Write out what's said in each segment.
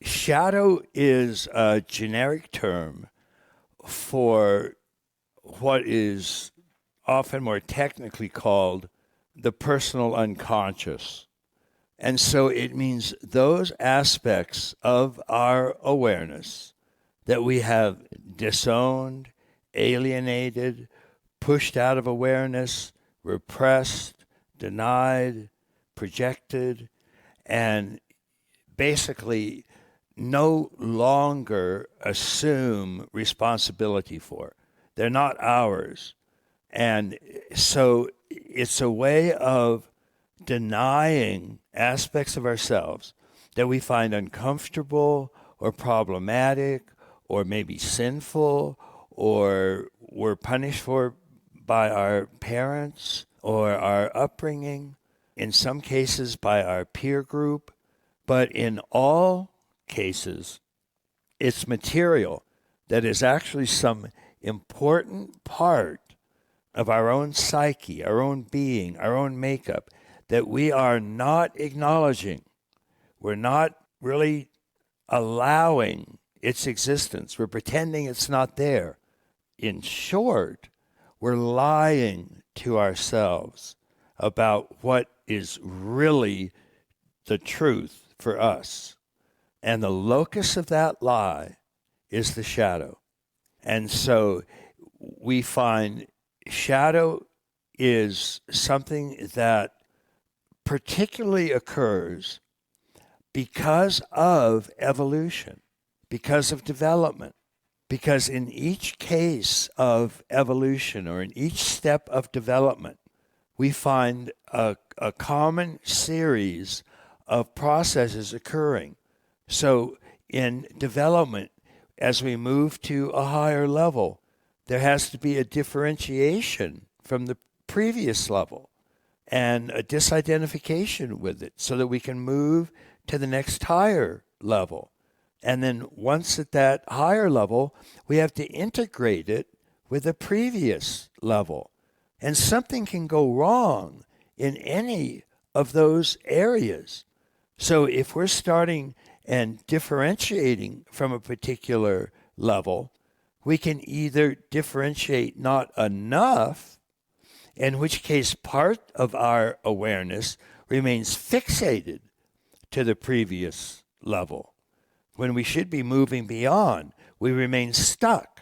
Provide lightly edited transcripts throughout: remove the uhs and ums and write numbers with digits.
shadow is a generic term for what is often more technically called the personal unconscious. And so it means those aspects of our awareness that we have disowned, alienated, pushed out of awareness, repressed, denied, projected, and basically no longer assume responsibility for. They're not ours. And so it's a way of denying aspects of ourselves that we find uncomfortable or problematic or maybe sinful or were punished for by our parents or our upbringing, in some cases by our peer group. But in all cases, it's material that is actually some important part of our own psyche, our own being, our own makeup, that we are not acknowledging. We're not really allowing its existence. We're pretending it's not there. In short, we're lying to ourselves about what is really the truth for us. And the locus of that lie is the shadow. And so we find shadow is something that particularly occurs because of evolution, because of development. Because in each case of evolution or in each step of development, we find a common series of processes occurring. So in development, as we move to a higher level, there has to be a differentiation from the previous level and a disidentification with it so that we can move to the next higher level. And then once at that higher level, we have to integrate it with the previous level. And something can go wrong in any of those areas. So if we're starting and differentiating from a particular level, we can either differentiate not enough, in which case part of our awareness remains fixated to the previous level. When we should be moving beyond, we remain stuck.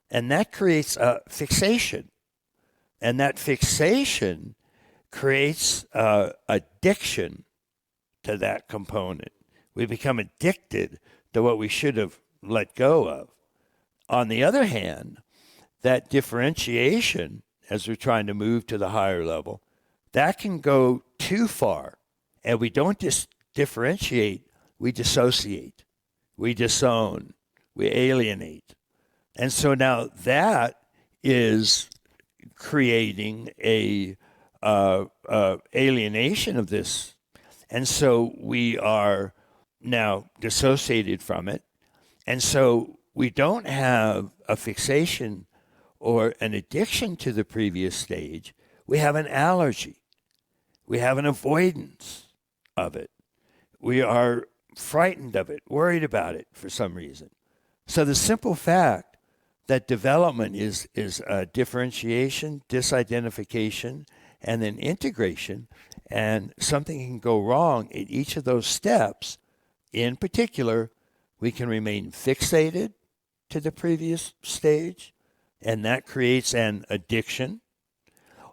And that creates a fixation. And that fixation creates addiction to that component. We become addicted to what we should have let go of. On the other hand, that differentiation, as we're trying to move to the higher level, that can go too far. And we don't just differentiate, we dissociate, we disown, we alienate. And so now that is creating a alienation of this. And so we are now dissociated from it. And so we don't have a fixation or an addiction to the previous stage. We have an allergy. We have an avoidance of it. We are frightened of it, worried about it for some reason. So the simple fact that development is a differentiation, disidentification, and then integration, and something can go wrong in each of those steps. In particular, we can remain fixated to the previous stage, and that creates an addiction,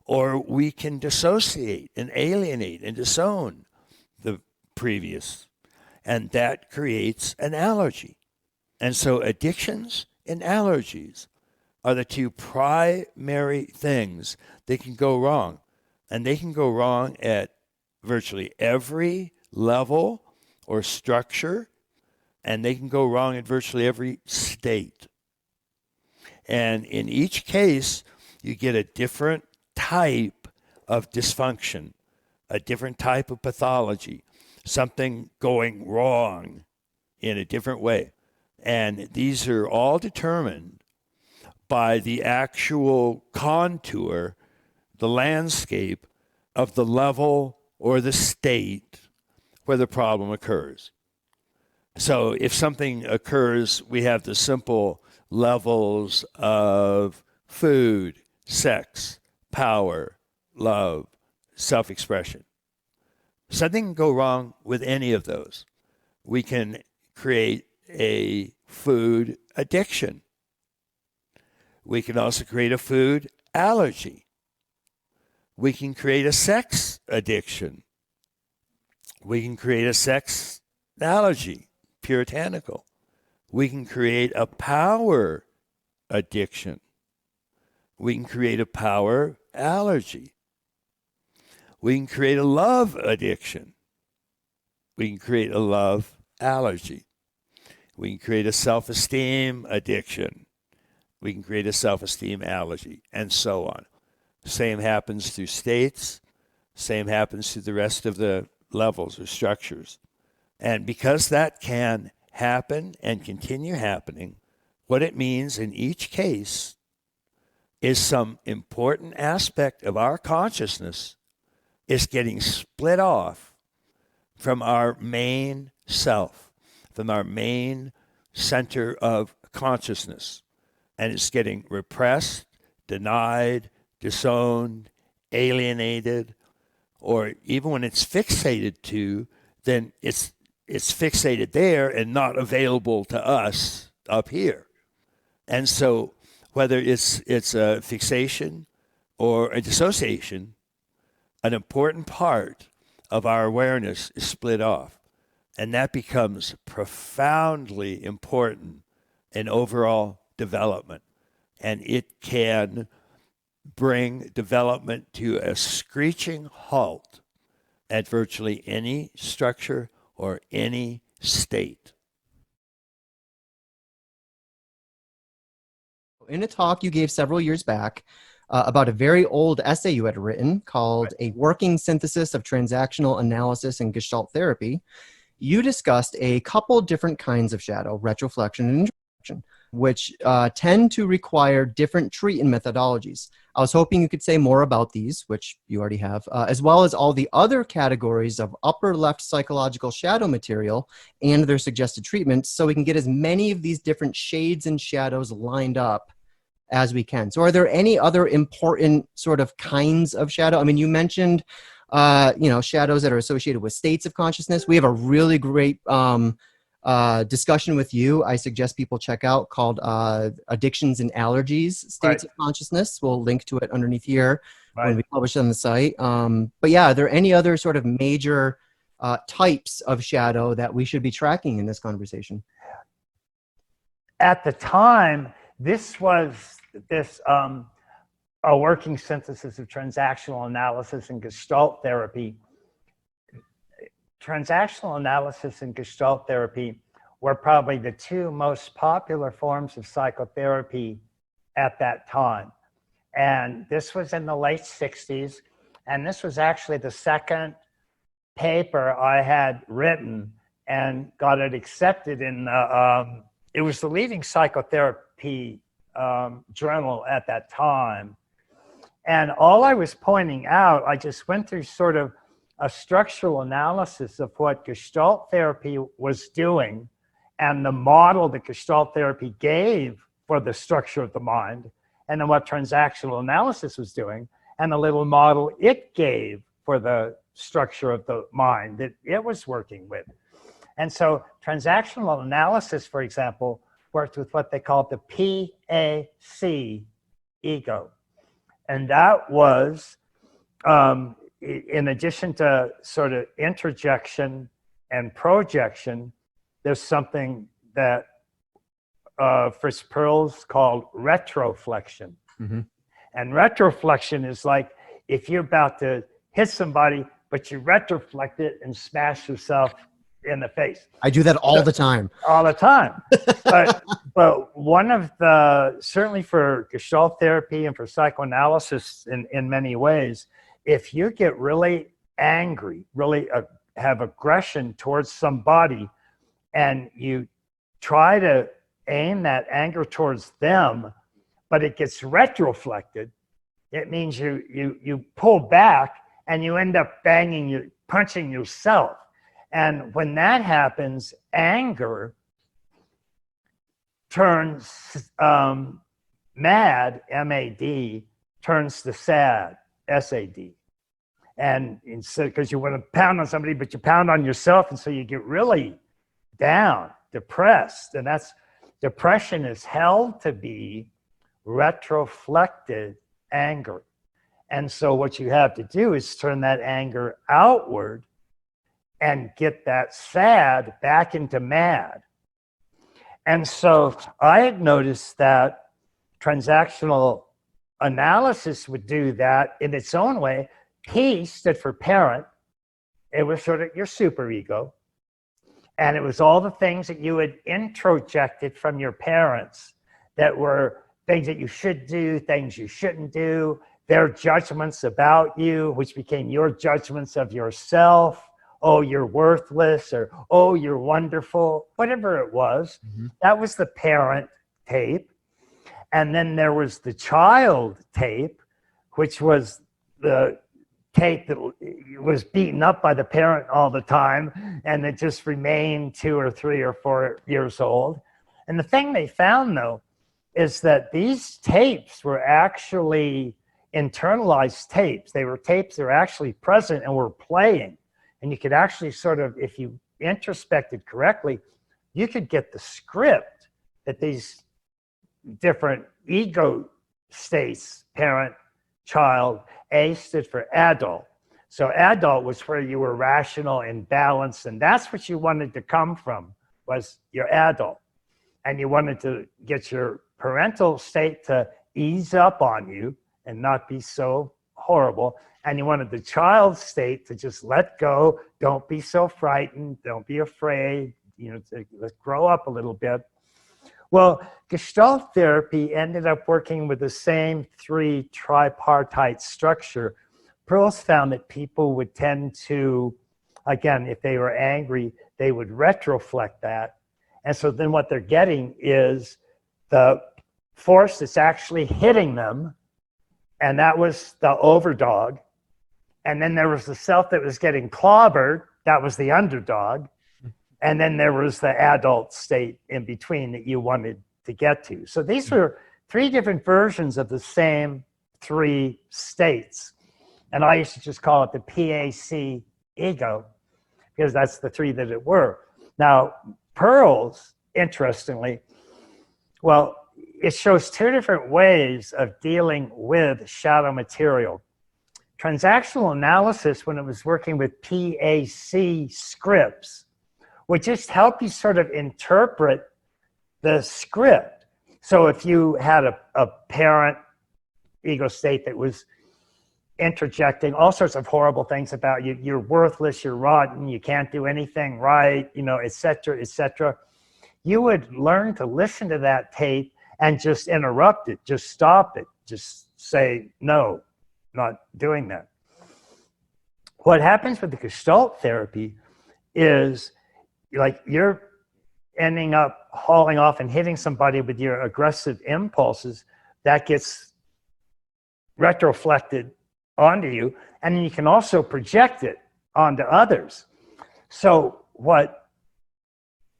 or we can dissociate and alienate and disown the previous, and that creates an allergy. And so addictions and allergies are the two primary things that can go wrong. And they can go wrong at virtually every level or structure, and they can go wrong at virtually every state. And in each case, you get a different type of dysfunction, a different type of pathology, something going wrong in a different way. And these are all determined by the actual contour, the landscape of the level or the state where the problem occurs. So if something occurs, we have the simple levels of food, sex, power, love, self-expression. Something can go wrong with any of those. We can create a food addiction. We can also create a food allergy. We can create a sex addiction. We can create a sex allergy, puritanical. We can create a power addiction. We can create a power allergy. We can create a love addiction. We can create a love allergy. We can create a self-esteem addiction. We can create a self-esteem allergy, and so on. Same happens through states. Same happens to the rest of the levels or structures. And because that can happen and continue happening, what it means in each case is some important aspect of our consciousness is getting split off from our main self, from our main center of consciousness. And it's getting repressed, denied, disowned, alienated, or even when it's fixated to, then it's fixated there and not available to us up here. And so whether it's a fixation or a dissociation, an important part of our awareness is split off. And that becomes profoundly important in overall development. And it can bring development to a screeching halt at virtually any structure or any state. In a talk you gave several years back about a very old essay you had written called A Working Synthesis of Transactional Analysis and Gestalt Therapy, you discussed a couple different kinds of shadow, retroflexion and introspection, which tend to require different treatment methodologies. I was hoping you could say more about these, which you already have, as well as all the other categories of upper left psychological shadow material and their suggested treatments, so we can get as many of these different shades and shadows lined up as we can. So are there any other important sort of kinds of shadow? I mean, you mentioned shadows that are associated with states of consciousness. We have a really great discussion with you I suggest people check out called Addictions and Allergies, States of Consciousness. We'll link to it underneath here when we publish it on the site. But yeah, are there any other sort of major types of shadow that we should be tracking in this conversation? At the time, this was a working synthesis of transactional analysis and Gestalt therapy. Transactional analysis and Gestalt therapy were probably the two most popular forms of psychotherapy at that time. And this was in the late 60s. And this was actually the second paper I had written and got it accepted in, it was the leading psychotherapy journal at that time. And all I was pointing out, I just went through sort of a structural analysis of what Gestalt therapy was doing and the model that Gestalt therapy gave for the structure of the mind, and then what transactional analysis was doing and the little model it gave for the structure of the mind that it was working with. And so transactional analysis, for example, worked with what they called the PAC ego. And that was, in addition to sort of interjection and projection, there's something that Fritz Perls called retroflexion. Mm-hmm. And retroflexion is like if you're about to hit somebody, but you retroflect it and smash yourself in the face. I do that all the time. All the time. But one of the, certainly for Gestalt therapy and for psychoanalysis in many ways, if you get really angry, really have aggression towards somebody, and you try to aim that anger towards them, but it gets retroflected, it means you pull back and you end up punching yourself. And when that happens, anger turns mad, M-A-D, turns to sad, S-A-D. And instead, because you want to pound on somebody, but you pound on yourself, and so you get really down, depressed. And that's, depression is held to be retroflected anger. And so what you have to do is turn that anger outward and get that sad back into mad. And so I had noticed that transactional analysis would do that in its own way. P stood for parent. It was sort of your superego. And it was all the things that you had introjected from your parents that were things that you should do, things you shouldn't do, their judgments about you, which became your judgments of yourself. Oh, you're worthless, or oh, you're wonderful, whatever it was. Mm-hmm. That was the parent tape. And then there was the child tape, which was the tape that was beaten up by the parent all the time, and it just remained 2 or 3 or 4 years old. And the thing they found, though, is that these tapes were actually internalized tapes. They were tapes that were actually present and were playing. And you could actually sort of, if you introspected correctly, you could get the script that these different ego states, parent, child, A stood for adult. So adult was where you were rational and balanced, and that's what you wanted to come from, was your adult. And you wanted to get your parental state to ease up on you and not be so horrible. And you wanted the child state to just let go. Don't be so frightened. Don't be afraid. Let's grow up a little bit. Well, Gestalt therapy ended up working with the same 3 tripartite structure. Perls found that people would tend to, again, if they were angry, they would retroflect that. And so then what they're getting is the force that's actually hitting them, and that was the overdog. And then there was the self that was getting clobbered, that was the underdog. And then there was the adult state in between that you wanted to get to. So these were 3 different versions of the same 3 states. And I used to just call it the PAC ego, because that's the 3 that it were. Now, Perls, interestingly, well, it shows 2 different ways of dealing with shadow material. Transactional analysis, when it was working with PAC scripts, would just help you sort of interpret the script. So if you had a parent ego state that was interjecting all sorts of horrible things about you, you're worthless, you're rotten, you can't do anything right, et cetera, you would learn to listen to that tape and just interrupt it, just stop it, just say, no, not doing that. What happens with the Gestalt therapy is, like, you're ending up hauling off and hitting somebody with your aggressive impulses, that gets retroflected onto you, and then you can also project it onto others. So what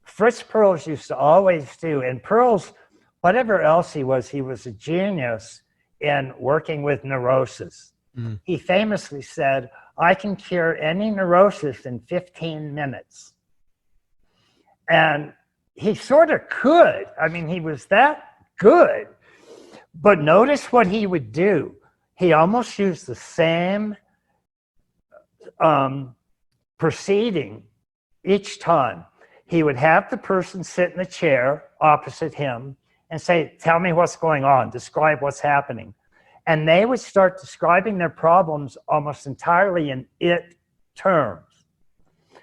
Fritz Perls used to always do, and Perls, whatever else he was a genius in working with neurosis. Mm. He famously said, I can cure any neurosis in 15 minutes. And he sort of could. I mean, he was that good. But notice what he would do. He almost used the same proceeding each time. He would have the person sit in the chair opposite him and say, tell me what's going on, describe what's happening. And they would start describing their problems almost entirely in it terms.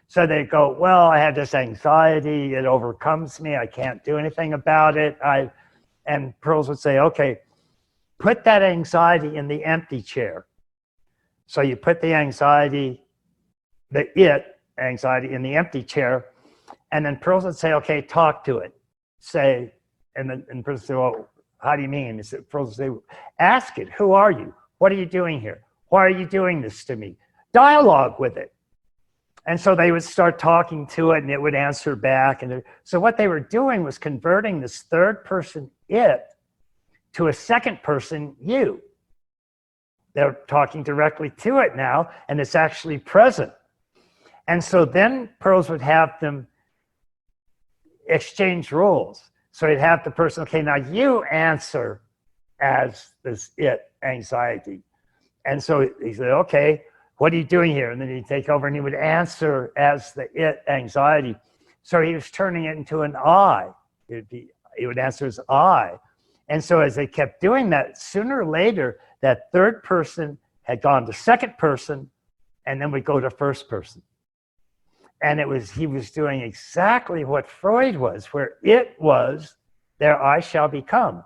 So they go, well, I had this anxiety, it overcomes me, I can't do anything about it. And Perls would say, okay, put that anxiety in the empty chair. So you put the anxiety, anxiety in the empty chair, and then Perls would say, okay, talk to it. Say, and Perls would say, well, how do you mean? Perls would say, ask it, who are you? What are you doing here? Why are you doing this to me? Dialogue with it. And so they would start talking to it and it would answer back. And so what they were doing was converting this third person it to a second person you. They're talking directly to it now, and it's actually present. And so then Pearls would have them exchange roles. So he'd have the person, okay, now you answer as this it anxiety. And so he said, okay, what are you doing here? And then he'd take over and he would answer as the it anxiety. So he was turning it into an I. He would answer as I. And so as they kept doing that, sooner or later, that third person had gone to second person, and then we go to first person. And he was doing exactly what Freud was, where it was, there I shall become.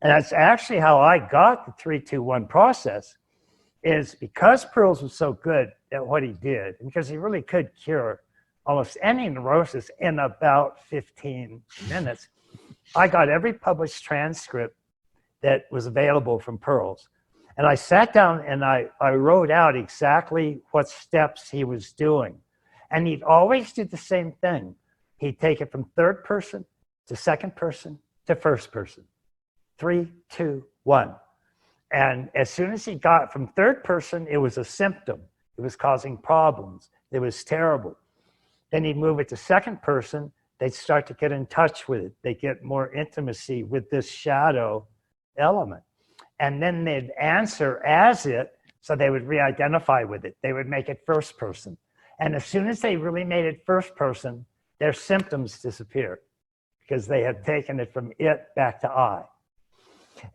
And that's actually how I got the 3-2-1 process, is because Pearls was so good at what he did, and because he really could cure almost any neurosis in about 15 minutes, I got every published transcript that was available from Pearls. And I sat down and I wrote out exactly what steps he was doing. And he'd always do the same thing. He'd take it from third person to second person to first person. 3, 2, 1. And as soon as he got from third person, it was a symptom. It was causing problems. It was terrible. Then he'd move it to second person. They'd start to get in touch with it. They'd get more intimacy with this shadow element. And then they'd answer as it, so they would re-identify with it. They would make it first person. And as soon as they really made it first person, their symptoms disappeared because they had taken it from it back to I.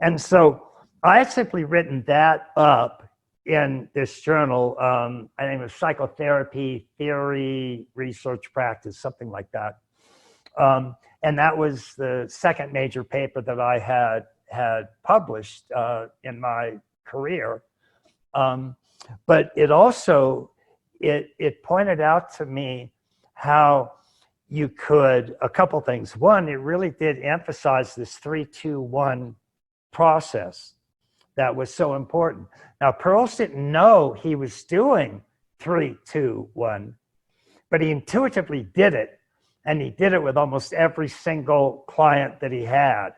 And so I had simply written that up in this journal. I think it was Psychotherapy, Theory, Research Practice, something like that. And that was the second major paper that I had published in my career. But it also, it pointed out to me how you could, a couple things. One, it really did emphasize this 3-2-1 process that was so important. Now, Pearls didn't know he was doing 3-2-1, but he intuitively did it. And he did it with almost every single client that he had.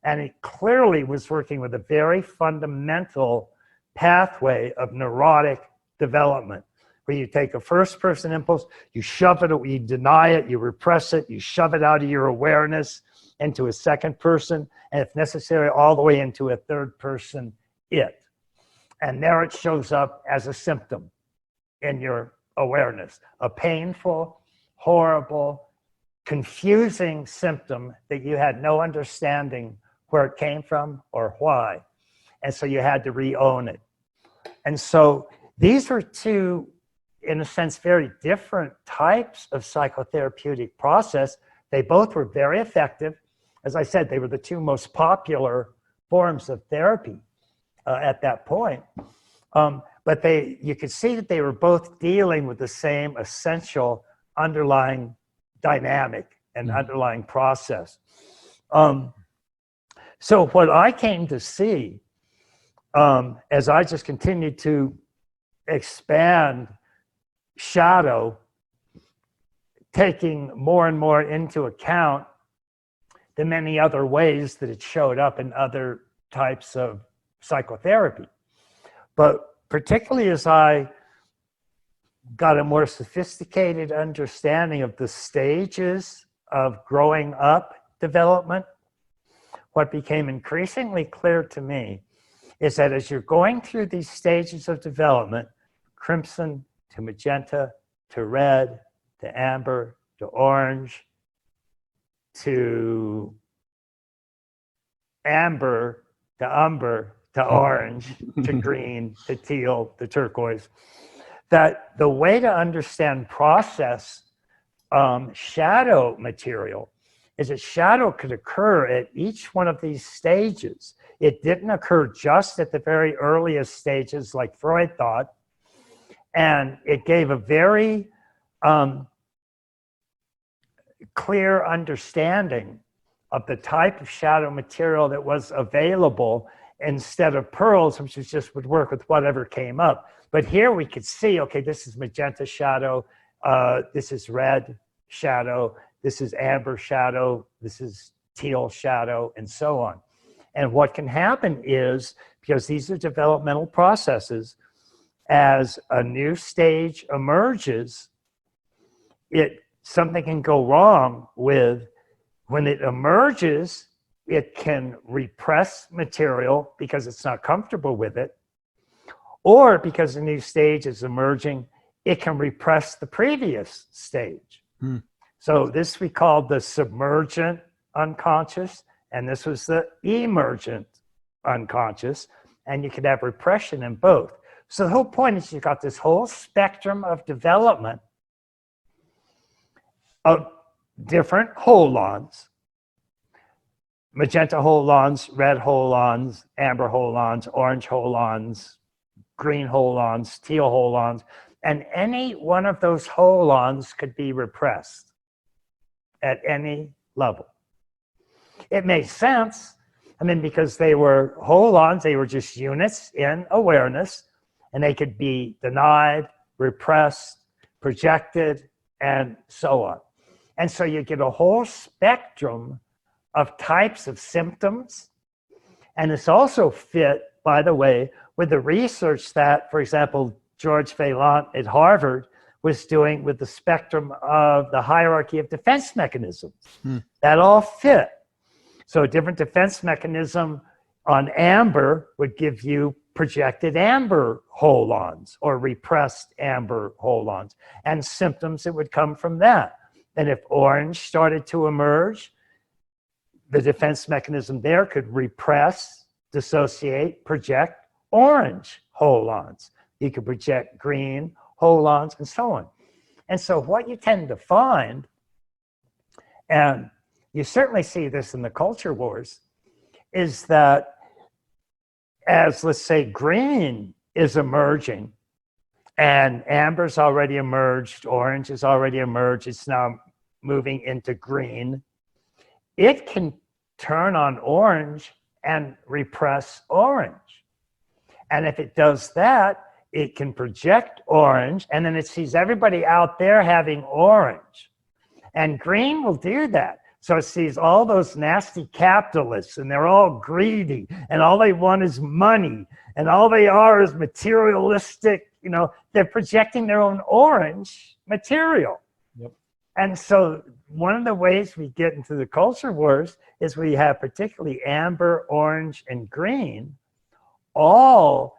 And he clearly was working with a very fundamental pathway of neurotic development, where you take a first person impulse, you shove it, you deny it, you repress it, you shove it out of your awareness into a second person, and if necessary, all the way into a third person it. And there it shows up as a symptom in your awareness, a painful, horrible, confusing symptom that you had no understanding where it came from or why. And so you had to re-own it. And so these were two, in a sense, very different types of psychotherapeutic process. They both were very effective. As I said, they were the two most popular forms of therapy at that point. But you could see that they were both dealing with the same essential underlying dynamic and underlying process. So what I came to see as I just continued to expand shadow, taking more and more into account the many other ways that it showed up in other types of psychotherapy. But particularly as I got a more sophisticated understanding of the stages of growing up development, what became increasingly clear to me is that as you're going through these stages of development, crimson to magenta to red to amber to orange to amber to umber to orange to green to teal to turquoise, that the way to understand process shadow material is that shadow could occur at each one of these stages. It didn't occur just at the very earliest stages like Freud thought. And it gave a very clear understanding of the type of shadow material that was available instead of Pearls, which just would work with whatever came up. But here we could see, okay, this is magenta shadow, This is red shadow. This is amber shadow. This is teal shadow, and so on. And what can happen is, because these are developmental processes, as a new stage emerges, something can go wrong with, when it emerges, it can repress material because it's not comfortable with it, or because a new stage is emerging, it can repress the previous stage. So this we called the submergent unconscious, and this was the emergent unconscious, and you could have repression in both. So the whole point is you've got this whole spectrum of development of different holons, magenta holons, red holons, amber holons, orange holons, green holons, teal holons, and any one of those holons could be repressed at any level. It made sense, I mean, because they were holons, they were just units in awareness, and they could be denied, repressed, projected, and so on. And so you get a whole spectrum of types of symptoms. And it's also fit, by the way, with the research that, for example, George Vaillant at Harvard was doing with the spectrum of the hierarchy of defense mechanisms. That all fit. So a different defense mechanism on amber would give you projected amber holons or repressed amber holons, and symptoms that would come from that. And if orange started to emerge, the defense mechanism there could repress, dissociate, project orange holons. You could project green holons, and so on. And so what you tend to find, and you certainly see this in the culture wars, is that as, let's say, green is emerging, and amber's already emerged, orange has already emerged, it's now moving into green, it can turn on orange and repress orange. And if it does that, it can project orange, and then it sees everybody out there having orange. And green will do that. So it sees all those nasty capitalists, and they're all greedy, and all they want is money, and all they are is materialistic. You know, they're projecting their own orange material. Yep. And so one of the ways we get into the culture wars is we have particularly amber, orange, and green all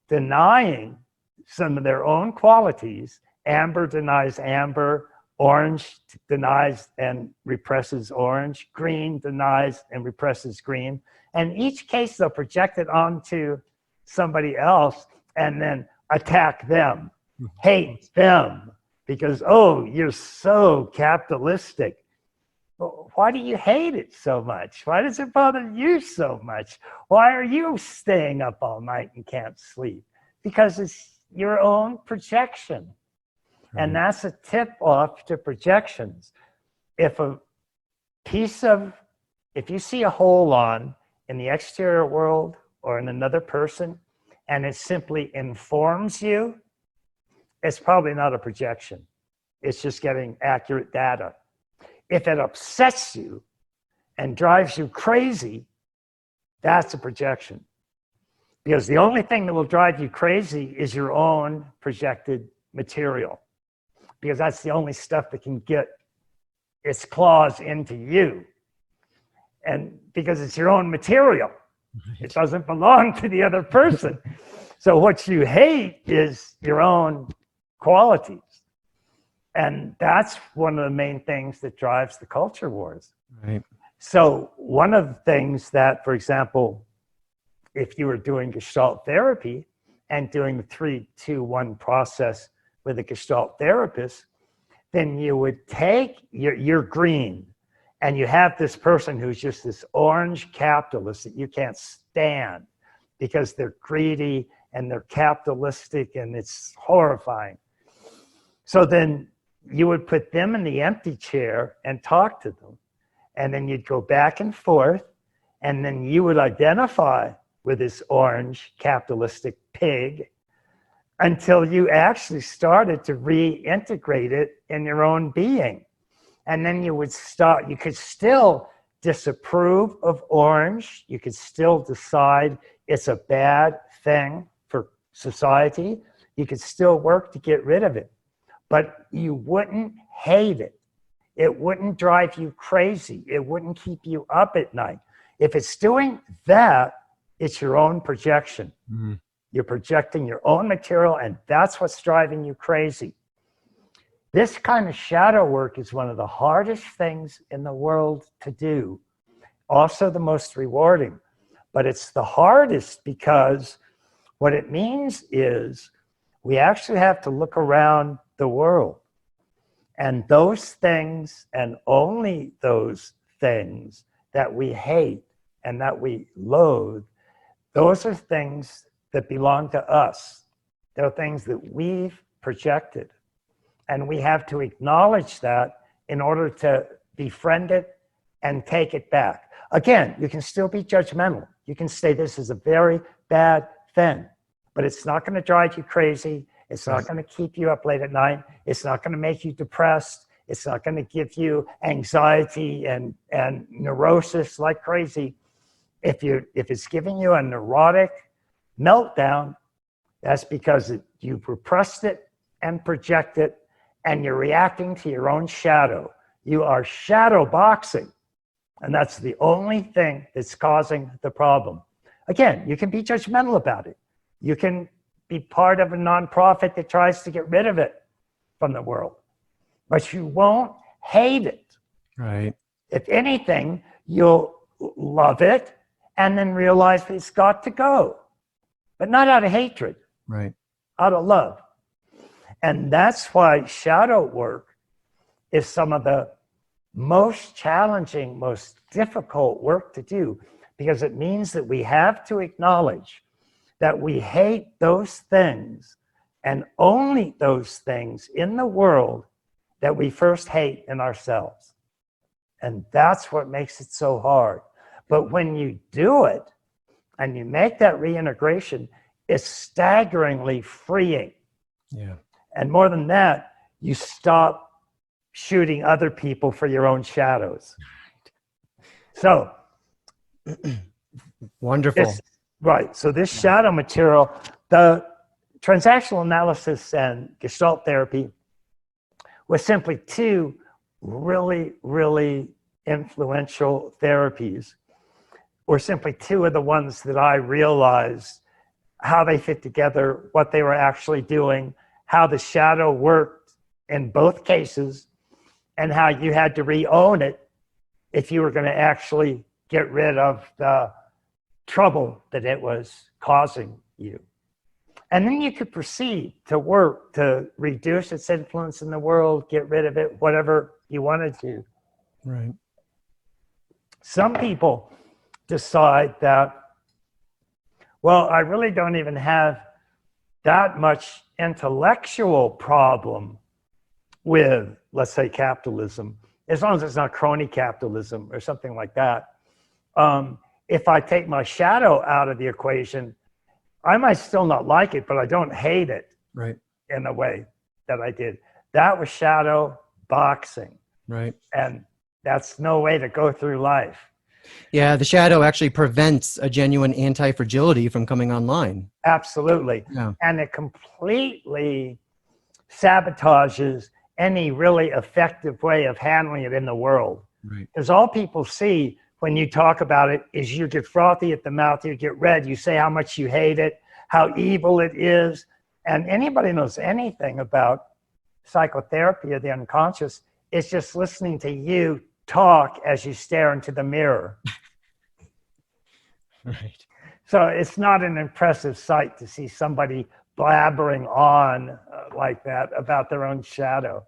denying some of their own qualities. Amber denies amber, orange denies and represses orange, green denies and represses green. And each case they'll project it onto somebody else and then attack them, hate them, because, oh, you're so capitalistic. Well, why do you hate it so much? Why does it bother you so much? Why are you staying up all night and can't sleep? Because it's your own projection. And that's a tip off to projections. If you see a holon in the exterior world or in another person, and it simply informs you, it's probably not a projection. It's just getting accurate data. If it upsets you and drives you crazy, that's a projection. Because the only thing that will drive you crazy is your own projected material. Because that's the only stuff that can get its claws into you. And because it's your own material, it doesn't belong to the other person. So what you hate is your own qualities. And that's one of the main things that drives the culture wars. Right. So one of the things that, for example, if you were doing Gestalt therapy and doing the 3-2-1 process with a Gestalt therapist, then you would take your green, and you have this person who's just this orange capitalist that you can't stand because they're greedy and they're capitalistic, and it's horrifying. So then you would put them in the empty chair and talk to them. And then you'd go back and forth, and then you would identify with this orange capitalistic pig, until you actually started to reintegrate it in your own being. And then you could still disapprove of orange. You could still decide it's a bad thing for society. You could still work to get rid of it, but you wouldn't hate it. It wouldn't drive you crazy. It wouldn't keep you up at night. If it's doing that, it's your own projection. Mm-hmm. You're projecting your own material, and that's what's driving you crazy. This kind of shadow work is one of the hardest things in the world to do. Also the most rewarding. But it's the hardest because what it means is we actually have to look around the world. And those things, and only those things that we hate and that we loathe, those are things that belong to us. They're things that we've projected. And we have to acknowledge that in order to befriend it and take it back. Again, you can still be judgmental. You can say this is a very bad thing, but it's not going to drive you crazy. It's not going to keep you up late at night. It's not going to make you depressed. It's not going to give you anxiety and neurosis like crazy. If it's giving you a neurotic meltdown, that's because you've repressed it and projected, and you're reacting to your own shadow. You are shadow boxing, and that's the only thing that's causing the problem. Again, you can be judgmental about it. You can be part of a nonprofit that tries to get rid of it from the world, but you won't hate it. Right. If anything, you'll love it and then realize that it's got to go, but not out of hatred. Right. Out of love. And that's why shadow work is some of the most challenging, most difficult work to do, because it means that we have to acknowledge that we hate those things, and only those things in the world that we first hate in ourselves. And that's what makes it so hard. But when you do it and you make that reintegration, it's staggeringly freeing. Yeah. And more than that, you stop shooting other people for your own shadows. So, wonderful. Right. So this shadow material, the transactional analysis and Gestalt therapy was simply two really, really influential therapies, or simply two of the ones that I realized how they fit together, what they were actually doing, how the shadow worked in both cases, and how you had to re-own it if you were going to actually get rid of the trouble that it was causing you. And then you could proceed to work to reduce its influence in the world, get rid of it, whatever you wanted to. Right. Some people decide that, well, I really don't even have that much intellectual problem with, let's say, capitalism, as long as it's not crony capitalism or something like that. If I take my shadow out of the equation, I might still not like it, but I don't hate it. Right. In the way that I did. That was shadow boxing. Right. And that's no way to go through life. Yeah, the shadow actually prevents a genuine anti-fragility from coming online. Absolutely. Yeah. And it completely sabotages any really effective way of handling it in the world. Right. Because all people see when you talk about it is you get frothy at the mouth, you get red, you say how much you hate it, how evil it is. And anybody knows anything about psychotherapy or the unconscious, it's just listening to you talk as you stare into the mirror. Right. So it's not an impressive sight to see somebody blabbering on like that about their own shadow.